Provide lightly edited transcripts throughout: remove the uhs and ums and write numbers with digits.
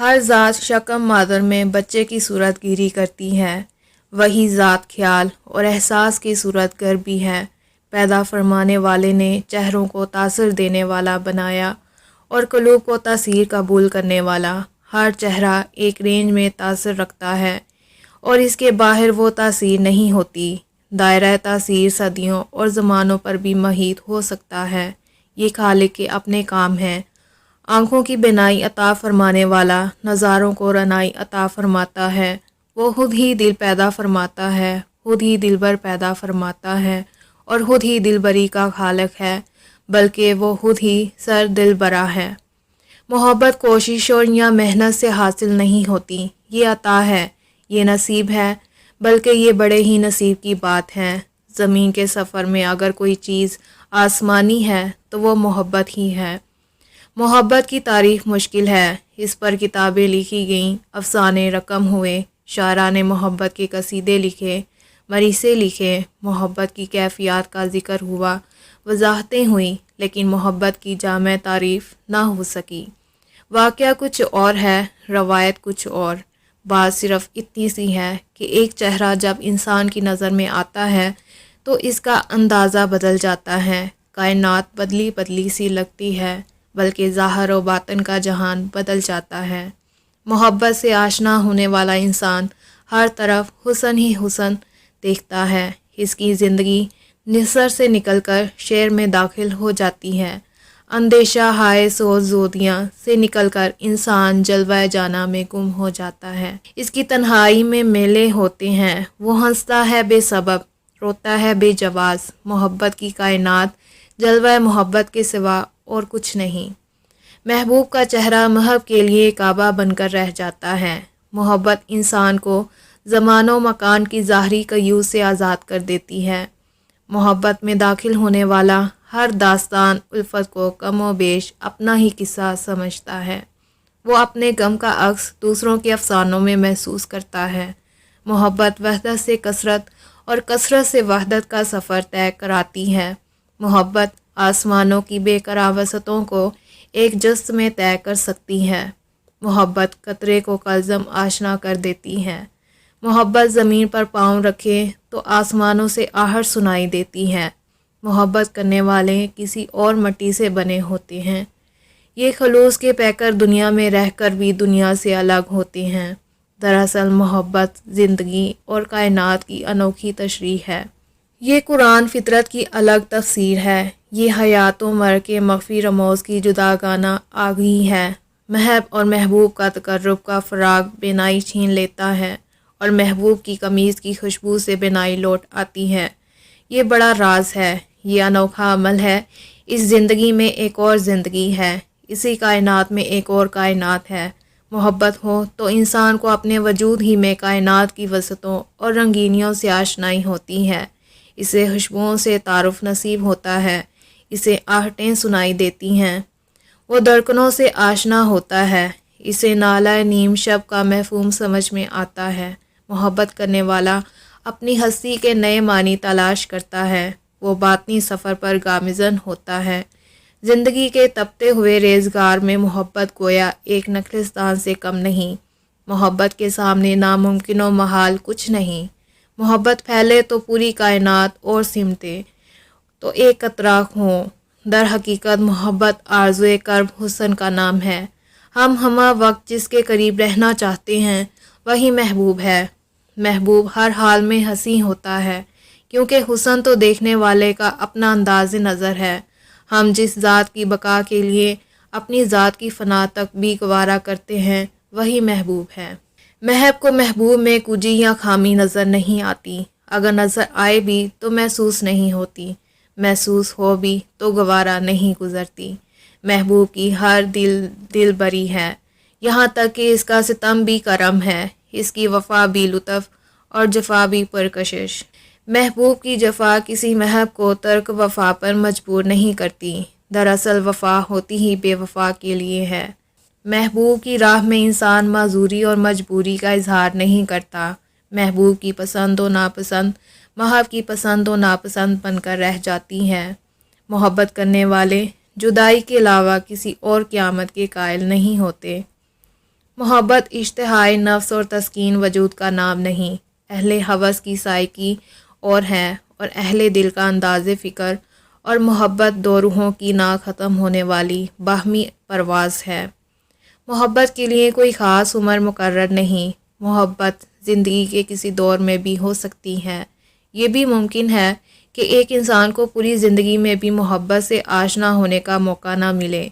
ہر ذات شکم مادر میں بچے کی صورت گیری کرتی ہے، وہی ذات خیال اور احساس کی صورت گر بھی ہے۔ پیدا فرمانے والے نے چہروں کو تاثر دینے والا بنایا اور قلوب کو تاثیر قبول کرنے والا۔ ہر چہرہ ایک رینج میں تاثر رکھتا ہے اور اس کے باہر وہ تاثیر نہیں ہوتی۔ دائرہ تاثیر صدیوں اور زمانوں پر بھی محیط ہو سکتا ہے۔ یہ خالق کے اپنے کام ہیں۔ آنکھوں کی بینائی عطا فرمانے والا نظاروں کو رنائی عطا فرماتا ہے۔ وہ خود ہی دل پیدا فرماتا ہے، خود ہی دلبر پیدا فرماتا ہے اور خود ہی دلبری کا خالق ہے، بلکہ وہ خود ہی سر دل برا ہے۔ محبت کوششوں یا محنت سے حاصل نہیں ہوتی، یہ عطا ہے، یہ نصیب ہے، بلکہ یہ بڑے ہی نصیب کی بات ہے۔ زمین کے سفر میں اگر کوئی چیز آسمانی ہے تو وہ محبت ہی ہے۔ محبت کی تعریف مشکل ہے، اس پر کتابیں لکھی گئیں، افسانے رقم ہوئے، شاعران نے محبت کے قصیدے لکھے، مریثے لکھے، محبت کی کیفیات کا ذکر ہوا، وضاحتیں ہوئیں، لیکن محبت کی جامع تعریف نہ ہو سکی۔ واقعہ کچھ اور ہے، روایت کچھ اور۔ بات صرف اتنی سی ہے کہ ایک چہرہ جب انسان کی نظر میں آتا ہے تو اس کا اندازہ بدل جاتا ہے۔ کائنات بدلی بدلی سی لگتی ہے، بلکہ ظاہر و باطن کا جہان بدل جاتا ہے۔ محبت سے آشنا ہونے والا انسان ہر طرف حسن ہی حسن دیکھتا ہے۔ اس کی زندگی نثر سے نکل کر شعر میں داخل ہو جاتی ہے۔ اندیشہ ہائے سوز زودیاں سے نکل کر انسان جلوہ جانا میں گم ہو جاتا ہے۔ اس کی تنہائی میں میلے ہوتے ہیں، وہ ہنستا ہے بے سبب، روتا ہے بے جواز۔ محبت کی کائنات جلوہ محبت کے سوا اور کچھ نہیں۔ محبوب کا چہرہ محب کے لیے کعبہ بن کر رہ جاتا ہے۔ محبت انسان کو زمان و مکان کی ظاہری قیود سے آزاد کر دیتی ہے۔ محبت میں داخل ہونے والا ہر داستان الفت کو کم و بیش اپنا ہی قصہ سمجھتا ہے۔ وہ اپنے غم کا عکس دوسروں کے افسانوں میں محسوس کرتا ہے۔ محبت وحدت سے کثرت اور کثرت سے وحدت کا سفر طے کراتی ہے۔ محبت آسمانوں کی بے قرار وسعتوں کو ایک جست میں طے کر سکتی ہے۔ محبت قطرے کو کلزم آشنا کر دیتی ہے۔ محبت زمین پر پاؤں رکھے تو آسمانوں سے آہٹ سنائی دیتی ہے۔ محبت کرنے والے کسی اور مٹی سے بنے ہوتے ہیں۔ یہ خلوص کے پیکر دنیا میں رہ کر بھی دنیا سے الگ ہوتے ہیں۔ دراصل محبت زندگی اور کائنات کی انوکھی تشریح ہے۔ یہ قرآن فطرت کی الگ تفسیر ہے۔ یہ حیات و مر کے مخفی رموز کی جداگانہ آگہی ہے۔ محب اور محبوب کا تقرب کا فراق بینائی چھین لیتا ہے اور محبوب کی قمیض کی خوشبو سے بینائی لوٹ آتی ہے۔ یہ بڑا راز ہے، یہ انوکھا عمل ہے۔ اس زندگی میں ایک اور زندگی ہے، اسی کائنات میں ایک اور کائنات ہے۔ محبت ہو تو انسان کو اپنے وجود ہی میں کائنات کی وسعتوں اور رنگینیوں سے آشنائی ہوتی ہے۔ اسے خوشبوؤں سے تعارف نصیب ہوتا ہے، اسے آہٹیں سنائی دیتی ہیں، وہ دھڑکنوں سے آشنا ہوتا ہے، اسے نالہ نیم شب کا مفہوم سمجھ میں آتا ہے۔ محبت کرنے والا اپنی ہستی کے نئے معنی تلاش کرتا ہے، وہ باطنی سفر پر گامزن ہوتا ہے۔ زندگی کے تپتے ہوئے ریزگار میں محبت گویا ایک نخلستان سے کم نہیں۔ محبت کے سامنے ناممکن و محال کچھ نہیں۔ محبت پھیلے تو پوری کائنات اور سمٹے تو ایک قطرہ ہوں۔ در حقیقت محبت آرزوئے کرب حسن کا نام ہے۔ ہم ہمہ وقت جس کے قریب رہنا چاہتے ہیں وہی محبوب ہے۔ محبوب ہر حال میں حسین ہوتا ہے، کیونکہ حسن تو دیکھنے والے کا اپنا انداز نظر ہے۔ ہم جس ذات کی بقا کے لیے اپنی ذات کی فنا تک بھی گوارا کرتے ہیں وہی محبوب ہے۔ محب کو محبوب میں کجی یا خامی نظر نہیں آتی، اگر نظر آئے بھی تو محسوس نہیں ہوتی، محسوس ہو بھی تو گوارا نہیں گزرتی۔ محبوب کی ہر دل بری ہے، یہاں تک کہ اس کا ستم بھی کرم ہے، اس کی وفا بھی لطف اور جفا بھی پرکشش۔ محبوب کی جفا کسی محب کو ترک وفا پر مجبور نہیں کرتی، دراصل وفا ہوتی ہی بے وفا کے لیے ہے۔ محبوب کی راہ میں انسان معذوری اور مجبوری کا اظہار نہیں کرتا۔ محبوب کی پسند و ناپسند محب کی پسند و ناپسند بن کر رہ جاتی ہے۔ محبت کرنے والے جدائی کے علاوہ کسی اور قیامت کے قائل نہیں ہوتے۔ محبت اشتہائے نفس اور تسکین وجود کا نام نہیں، اہل ہوس کی سائیکی اور ہے، اور اہل دل کا انداز فکر اور محبت دو روحوں کی نہ ختم ہونے والی باہمی پرواز ہے۔ محبت کے لیے کوئی خاص عمر مقرر نہیں، محبت زندگی کے کسی دور میں بھی ہو سکتی ہے۔ یہ بھی ممکن ہے کہ ایک انسان کو پوری زندگی میں بھی محبت سے آشنا ہونے کا موقع نہ ملے۔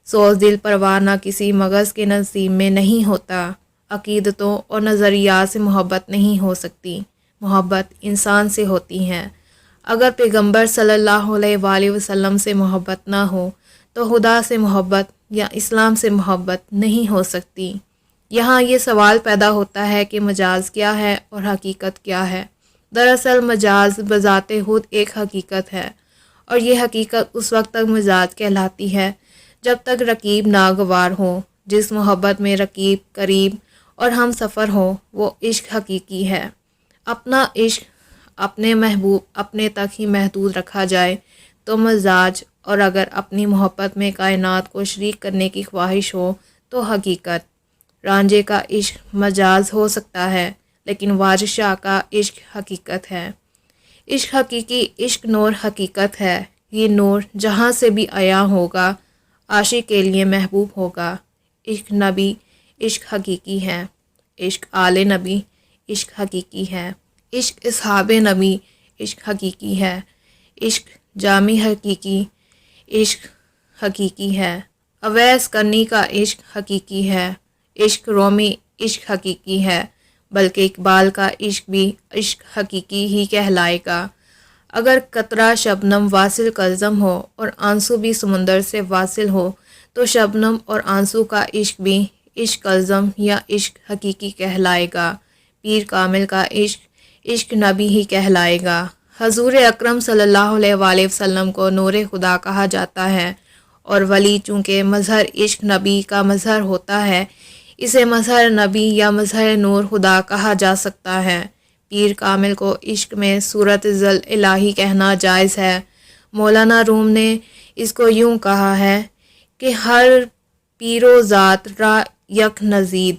سوز دل پرواہ نہ کسی مغز کے نصیب میں نہیں ہوتا، عقیدتوں اور نظریات سے محبت نہیں ہو سکتی، محبت انسان سے ہوتی ہے۔ اگر پیغمبر صلی اللہ علیہ وآلہ وسلم سے محبت نہ ہو تو خدا سے محبت یا اسلام سے محبت نہیں ہو سکتی۔ یہاں یہ سوال پیدا ہوتا ہے کہ مجاز کیا ہے اور حقیقت کیا ہے؟ دراصل مجاز بذات خود ایک حقیقت ہے، اور یہ حقیقت اس وقت تک مجاز کہلاتی ہے جب تک رقیب ناگوار ہو۔ جس محبت میں رقیب، قریب اور ہم سفر ہو وہ عشق حقیقی ہے۔ اپنا عشق اپنے محبوب اپنے تک ہی محدود رکھا جائے تو مزاج، اور اگر اپنی محبت میں کائنات کو شریک کرنے کی خواہش ہو تو حقیقت۔ رانجھے کا عشق مجاز ہو سکتا ہے لیکن وارث شاہ کا عشق حقیقت ہے۔ عشق حقیقی، عشق نور حقیقت ہے۔ یہ نور جہاں سے بھی عیاں ہوگا عاشق کے لیے محبوب ہوگا۔ عشق نبی عشق حقیقی ہے، عشق آل نبی عشق حقیقی ہے، عشق اصحاب نبی عشق حقیقی ہے، عشق جامی حقیقی عشق حقیقی ہے، اویس کرنی کا عشق حقیقی ہے، عشق رومی عشق حقیقی ہے، بلکہ اقبال کا عشق بھی عشق حقیقی ہی کہلائے گا۔ اگر قطرہ شبنم واصل کلزم ہو اور آنسو بھی سمندر سے واصل ہو تو شبنم اور آنسو کا عشق بھی عشق کلزم یا عشق حقیقی کہلائے گا۔ پیر کامل کا عشق عشق نبی ہی کہلائے گا۔ حضور اکرم صلی اللہ علیہ وآلہ وسلم کو نور خدا کہا جاتا ہے، اور ولی چونکہ مظہر عشق نبی کا مظہر ہوتا ہے اسے مظہر نبی یا مظہر نور خدا کہا جا سکتا ہے۔ پیر کامل کو عشق میں صورت ذل الہی کہنا جائز ہے۔ مولانا روم نے اس کو یوں کہا ہے کہ ہر پیرو ذات را یک نزید،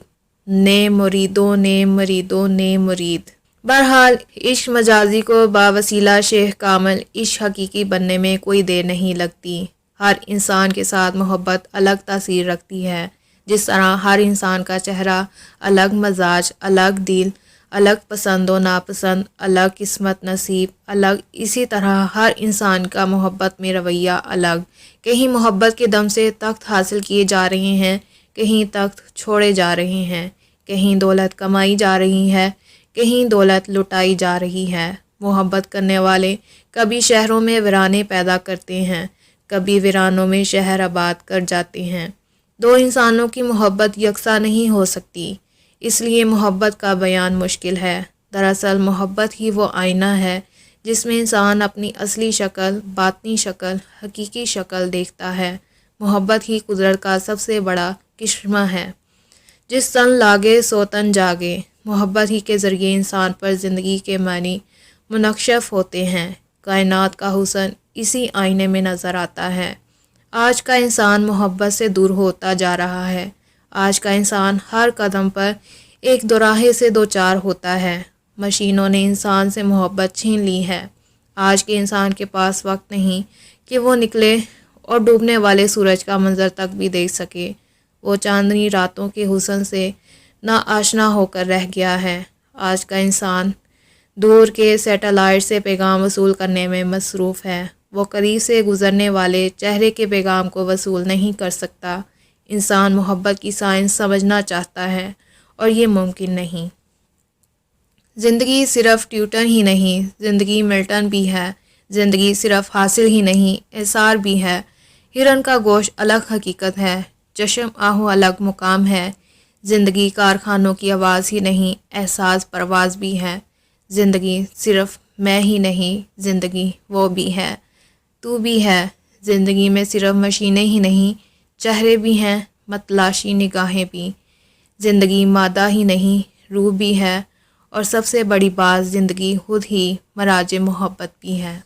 نے مریدوں نے مریدوں نے مرید۔ بہرحال عشق مجازی کو باوسیلہ شیخ کامل عشق حقیقی بننے میں کوئی دیر نہیں لگتی۔ ہر انسان کے ساتھ محبت الگ تاثیر رکھتی ہے، جس طرح ہر انسان کا چہرہ الگ مزاج، الگ دل، الگ پسند و ناپسند، الگ قسمت نصیب الگ، اسی طرح ہر انسان کا محبت میں رویہ الگ۔ کہیں محبت کے دم سے تخت حاصل کیے جا رہے ہیں، کہیں تخت چھوڑے جا رہے ہیں، کہیں دولت کمائی جا رہی ہے، کہیں دولت لٹائی جا رہی ہے۔ محبت کرنے والے کبھی شہروں میں ویرانے پیدا کرتے ہیں، کبھی ویرانوں میں شہر آباد کر جاتے ہیں۔ دو انسانوں کی محبت یکساں نہیں ہو سکتی، اس لیے محبت کا بیان مشکل ہے۔ دراصل محبت ہی وہ آئینہ ہے جس میں انسان اپنی اصلی شکل، باطنی شکل، حقیقی شکل دیکھتا ہے۔ محبت ہی قدرت کا سب سے بڑا کرشمہ ہے۔ جس تن لاگے سو تن جاگے۔ محبت ہی کے ذریعے انسان پر زندگی کے معنی منکشف ہوتے ہیں۔ کائنات کا حسن اسی آئینے میں نظر آتا ہے۔ آج کا انسان محبت سے دور ہوتا جا رہا ہے۔ آج کا انسان ہر قدم پر ایک دوراہے سے دوچار ہوتا ہے۔ مشینوں نے انسان سے محبت چھین لی ہے۔ آج کے انسان کے پاس وقت نہیں کہ وہ نکلے اور ڈوبنے والے سورج کا منظر تک بھی دیکھ سکے۔ وہ چاندنی راتوں کے حسن سے نا آشنا ہو کر رہ گیا ہے۔ آج کا انسان دور کے سیٹلائٹ سے پیغام وصول کرنے میں مصروف ہے۔ وہ قریب سے گزرنے والے چہرے کے پیغام کو وصول نہیں کر سکتا۔ انسان محبت کی سائنس سمجھنا چاہتا ہے اور یہ ممکن نہیں۔ زندگی صرف ٹیوٹن ہی نہیں، زندگی ملٹن بھی ہے۔ زندگی صرف حاصل ہی نہیں، احسار بھی ہے۔ ہرن کا گوشت الگ حقیقت ہے، چشم آہو الگ مقام ہے۔ زندگی کارخانوں کی آواز ہی نہیں، احساس پرواز بھی ہے۔ زندگی صرف میں ہی نہیں، زندگی وہ بھی ہے، تو بھی ہے۔ زندگی میں صرف مشینیں ہی نہیں، چہرے بھی ہیں، متلاشی نگاہیں بھی۔ زندگی مادہ ہی نہیں، روح بھی ہے، اور سب سے بڑی بات زندگی خود ہی مراج محبت بھی ہے۔